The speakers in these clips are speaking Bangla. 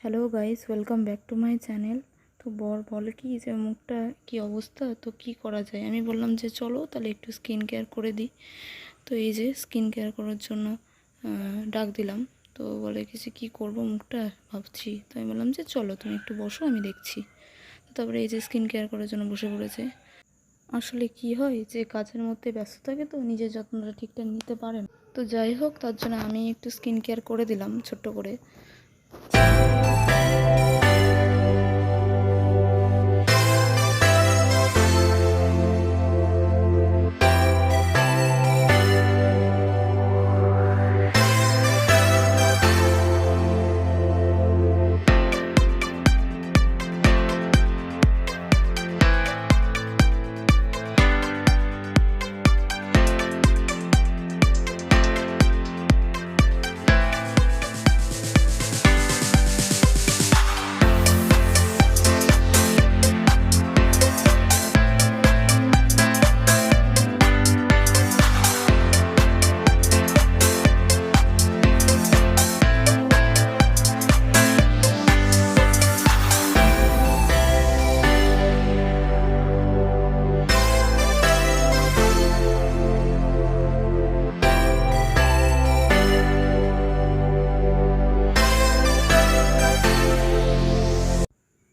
Hello guys, welcome back to my channel. তো বর বলে কি যে মুখটা কি অবস্থা, তো কি করা যায়। আমি বললাম যে চলো তাহলে একটু স্কিন কেয়ার করে দিই। তো এই যে স্কিন কেয়ার করার জন্য ডাক দিলাম। তো বলে কি যে কী করবো মুখটা ভাবছি। তো আমি বললাম যে চলো তুমি একটু বসো, আমি দেখছি। তো তারপরে এই যে স্কিন কেয়ার করার জন্য বসে পড়েছে। আসলে কি হয় যে কাজের মধ্যে ব্যস্ত থাকে তো নিজের যত্নটা ঠিকঠাক নিতে পারে না। তো যাই হোক, তার জন্য আমি একটু স্কিন কেয়ার করে দিলাম ছোট্ট করে।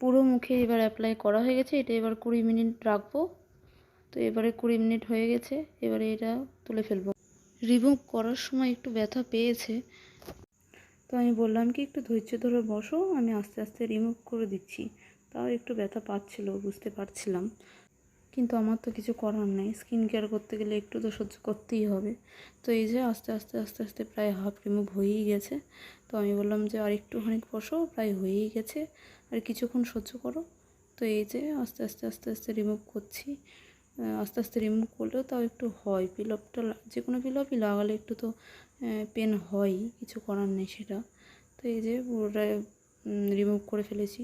পুরো মুখে এবার অ্যাপ্লাই করা হয়ে গেছে। এটা এবার 20 মিনিট রাখবো। তো এবারে 20 মিনিট হয়ে গেছে, এবারে এটা তুলে ফেলবো। রিমুভ করার সময় একটু ব্যথা পেয়েছে, তো আমি বললাম কি একটু ধৈর্য ধরে বসো, আমি আস্তে আস্তে রিমুভ করে দিচ্ছি। তাও একটু ব্যথা পাচ্ছিল, বুঝতে পারছিলাম, কিন্তু আমার তো কিছু করার নেই। স্কিন কেয়ার করতে গেলে একটু তো সহ্য করতেই হবে। তো এই যে আস্তে আস্তে আস্তে আস্তে প্রায় হাফ রিমুভ হয়েই গেছে। তো আমি বললাম যে আর একটুখানি বসো, প্রায় হয়েই গেছে, আর কিছুক্ষণ সহ্য করো। তো এই যে আস্তে আস্তে আস্তে আস্তে রিমুভ করছি। আস্তে আস্তে রিমুভ করলেও তাও একটু হয়, পিলপটা যে কোনো পিলপই লাগালে একটু তো পেন হয়ই, কিছু করার নেই সেটা। তো এই যে পুরোটা রিমুভ করে ফেলেছি।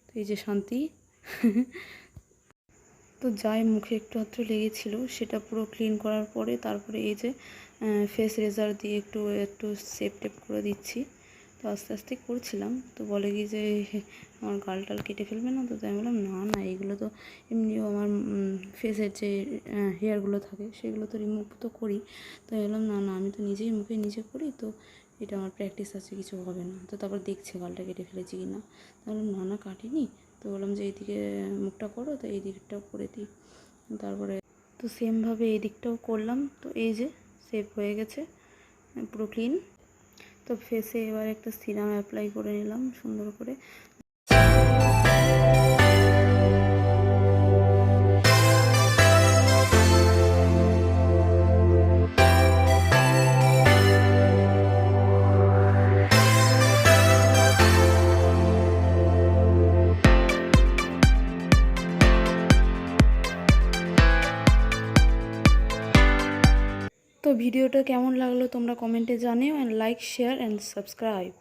তো এই যে শান্তি। তো যাই মুখে একটু আধটু লেগেছিলো সেটা পুরো ক্লিন করার পরে তারপরে এই যে ফেস রেজার দিয়ে একটু একটু সেপ টেপ করে দিচ্ছি। তো আস্তে আস্তে করছিলাম। তো বলে কি যে আমার গাল টাল কেটে ফেলবে না? তো তাই আমি বললাম না না, এইগুলো তো এমনিও আমার ফেসের যে হেয়ারগুলো থাকে সেগুলো তো রিমুভ তো করি। তো আমি বললাম না না, আমি তো নিজেই মুখে নিজে করি, তো এটা আমার প্র্যাকটিস আছে, কিছু হবে না। তো তারপর দেখছে গালটা কেটে ফেলেছি কি না। তাহলে না না কাটিনি। তো বললাম যে এইদিকে মুখটা করো, তো এই দিকটাও করে দিই। তারপরে তো সেমভাবে এই দিকটাও করলাম। তো এই যে সেভ হয়ে গেছে, পুরো ক্লিন। তো ফেসে এবার একটা সিরাম অ্যাপ্লাই করে নিলাম সুন্দর করে। তো ভিডিওটা কেমন লাগলো তোমরা কমেন্টে জানিও, and like, share and subscribe.